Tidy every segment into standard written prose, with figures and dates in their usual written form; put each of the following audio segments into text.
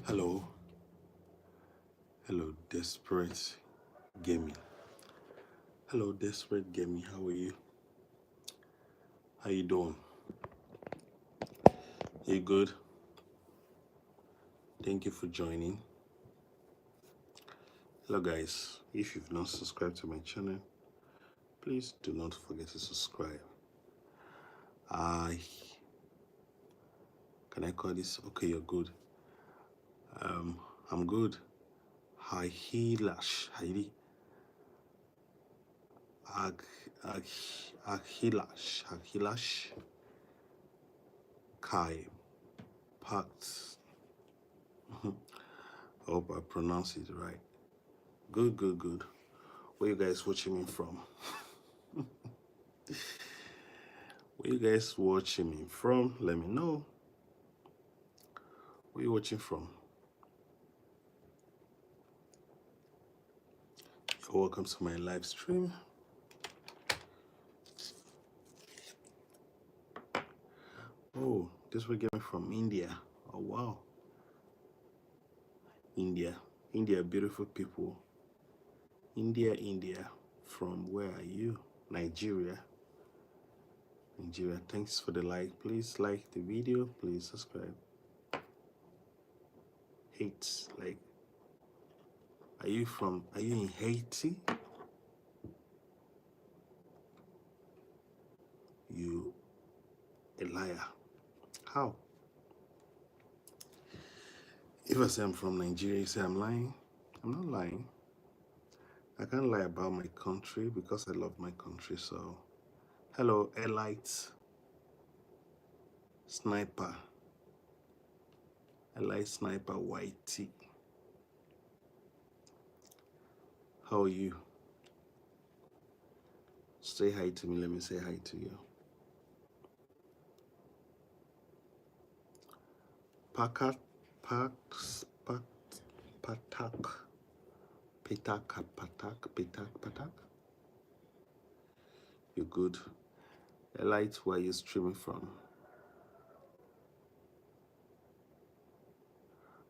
Hello, hello, Desperate Gaming. Hello, Desperate Gaming. How are you? How you doing? You good? Thank you for joining. Hello, guys. If you've not subscribed to my channel, please do not forget to subscribe. I can I call this? Okay, you're good. I'm good. Haili, Ag, Ag, Ahilash, Kai, Pact. I hope I pronounce it right. Good, good, good. Where you guys watching me from? Where you guys watching me from? Let me know. Where you watching from? You're welcome to my live stream. Oh, this we're getting from India. Oh wow. India, beautiful people. India. From where are you? Nigeria. Thanks for the like. Please like the video. Please subscribe. Hate, like, are you in Haiti? You a liar. How? If I say I'm from Nigeria, you say I'm lying? I'm not lying. I can't lie about my country because I love my country. So, hello, Elite Sniper. Elite Sniper YT. How are you? Say hi to me. Let me say hi to you. Pakat, Patak. Patak. You good? Elite, where are you streaming from?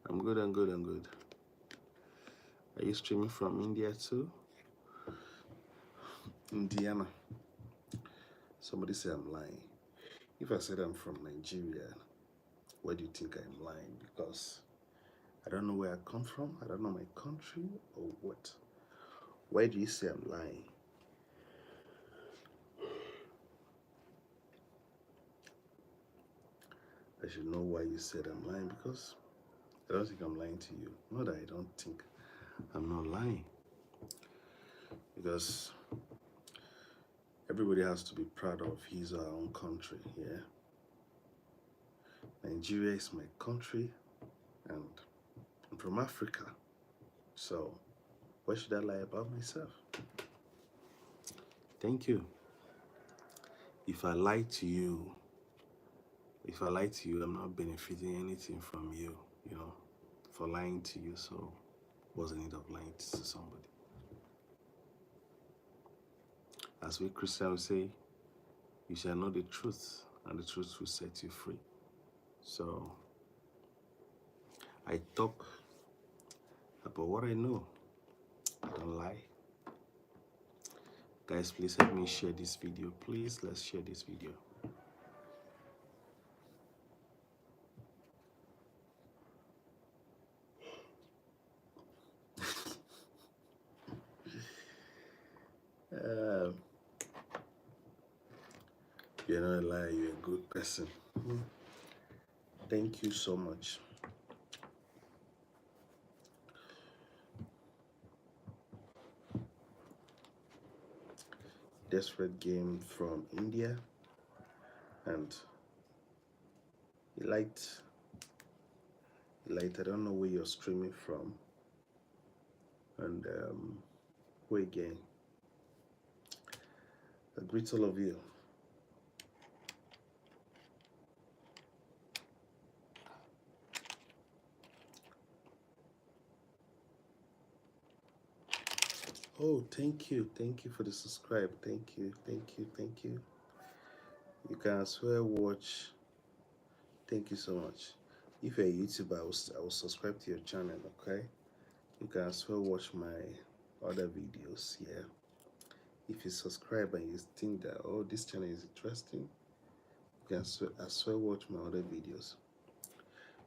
I'm good. Are you streaming from India too? Indiana. Somebody say I'm lying. If I said I'm from Nigeria, why do you think I'm lying? Because I don't know where I come from, I don't know my country, or what? Why do you say I'm lying? I should know why you said I'm lying, because I don't think I'm lying to you. Not that I don't think I'm not lying. Because everybody has to be proud of his or her own country, yeah? Nigeria is my country, and I'm from Africa. So why should I lie about myself? Thank you. If I lie to you, I'm not benefiting anything from you, for lying to you. So what's the need of lying to somebody? As we Christians say, you shall know the truth, and the truth will set you free. So I talk about what I know. I don't lie. Guys, please help me share this video. Please, let's share this video. You're not a liar, you're a good person. Thank you so much. Desperate Game from India, and Elite, I don't know where you're streaming from, and who again? I greet all of you. Oh, thank you for the subscribe. Thank you. You can as well watch. Thank you so much. If you're a YouTuber, I will subscribe to your channel, okay? You can as well watch my other videos here. If you subscribe and you think that, oh, this channel is interesting, you can as well watch my other videos.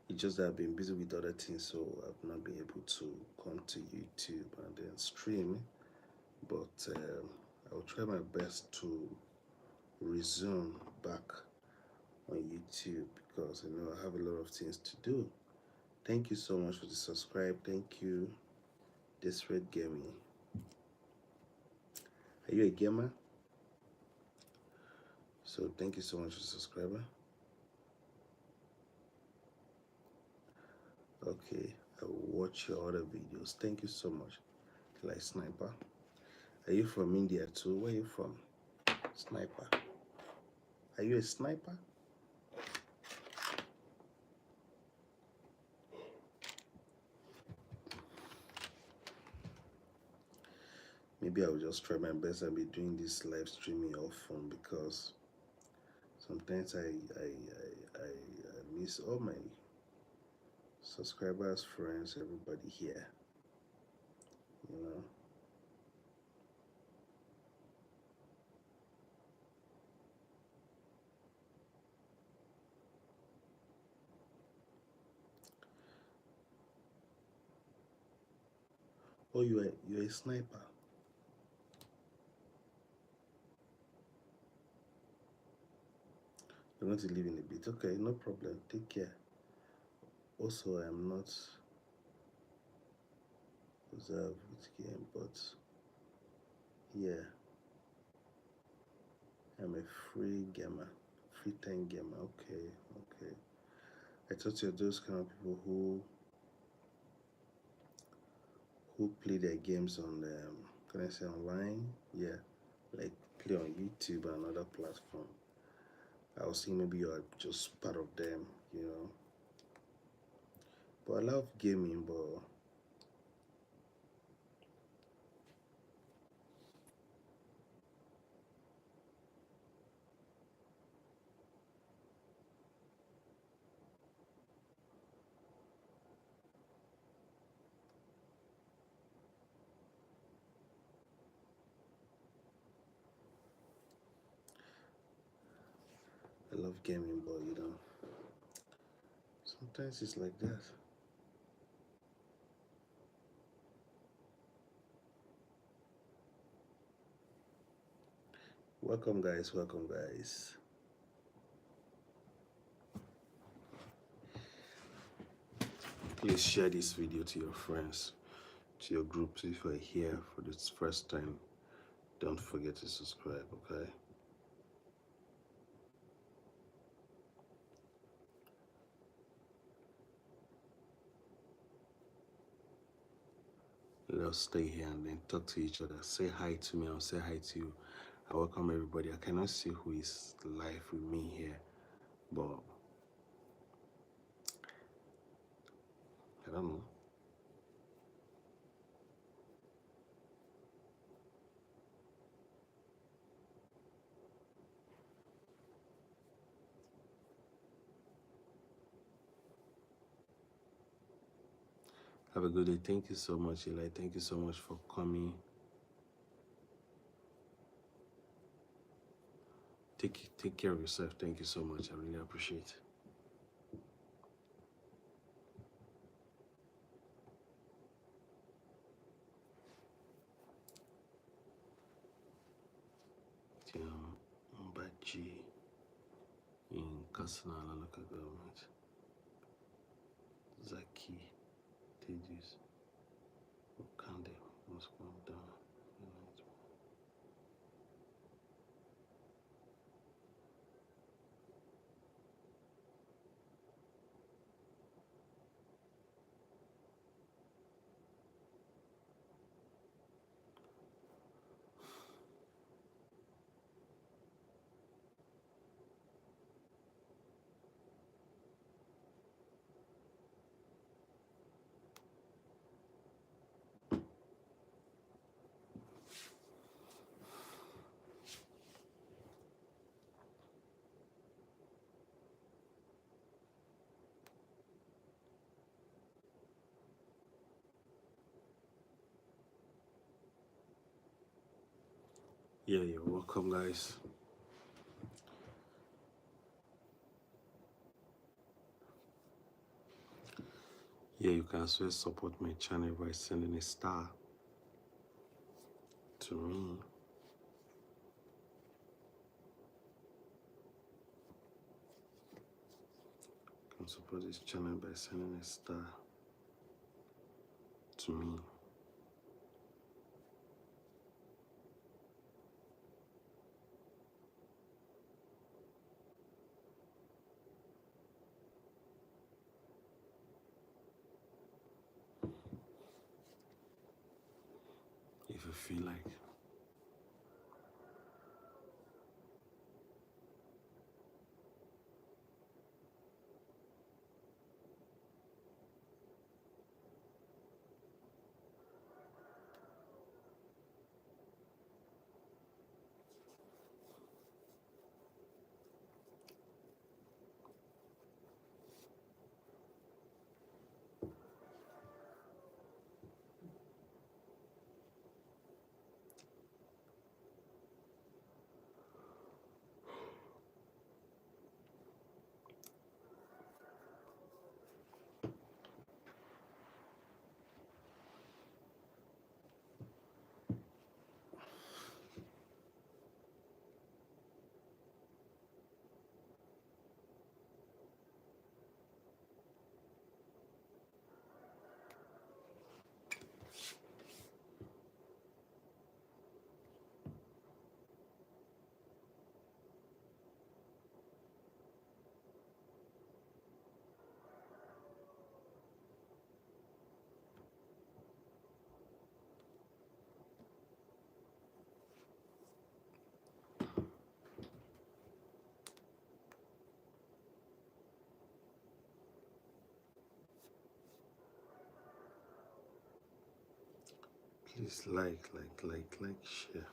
It's just that I've been busy with other things, so I've not been able to come to YouTube and then stream. But I will try my best to resume back on YouTube because I know I have a lot of things to do. Thank you so much for the subscribe. Thank you, Desperate Gaming. Are you a gamer? So thank you so much for the subscriber. Okay, I will watch your other videos. Thank you so much. Like Sniper. Are you from India too? Where are you from? Sniper. Are you a sniper? Maybe I will just try my best and be doing this live streaming often because sometimes I miss all my subscribers, friends, everybody here. You know. Oh, you're a sniper. You're going to live in a bit. Okay, no problem. Take care. Also, I'm not observed with game, but yeah, I'm a free gamer, free time gamer. Okay, okay. I thought you're those kind of people who play their games on can I say online? Yeah, like play on YouTube and other platform. I was thinking maybe you are just part of them, you know. But I love gaming, but I love gaming, but you know, sometimes it's like that. Welcome, guys. Welcome, guys. Please share this video to your friends, to your groups. If you're here for this first time, don't forget to subscribe, okay? Let us stay here and then talk to each other. Say hi to me, I'll say hi to you. I welcome everybody. I cannot see who is live with me here, but I don't know. Have a good day. Thank you so much, Eli. Thank you so much for coming. Take care of yourself. Thank you so much. I really appreciate it. Mbachi in Kasana local government. Zaki Tedus Okande must come down. Yeah, you're welcome, guys. Yeah, you can as well support my channel by sending a star to me. You can support this channel by sending a star to me. If you feel like. Please like, share.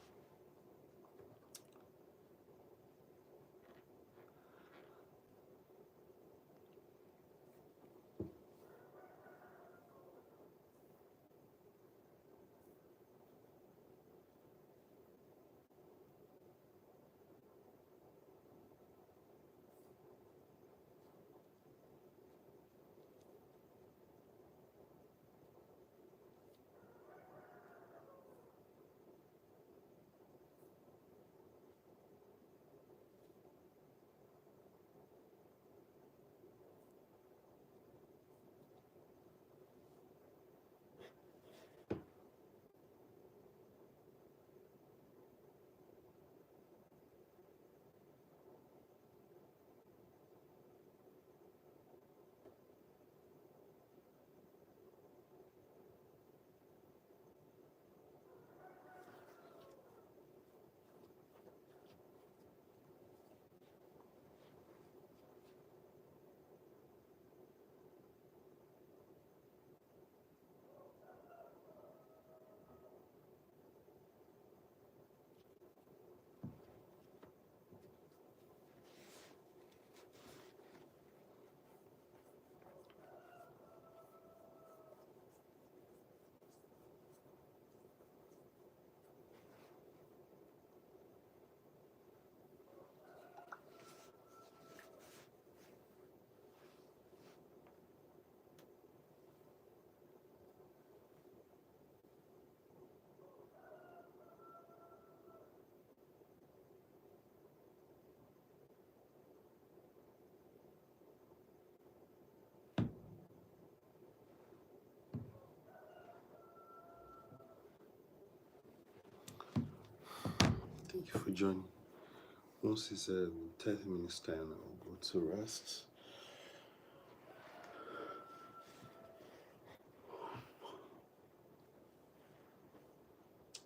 Thank you for joining. Once it's 30 minutes time, I'll go to rest.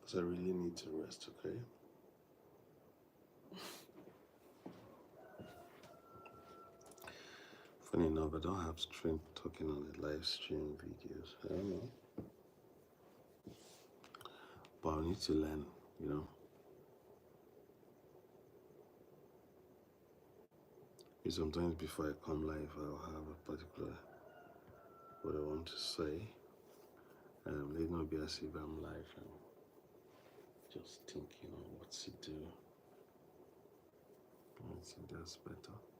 Because I really need to rest, okay? Funny enough, I don't have strength talking on the live stream videos. I don't know. But I need to learn, you know. And sometimes before I come live, I'll have a particular what I want to say. Let it not be as if I'm live. Just thinking on what to do. I think that's better.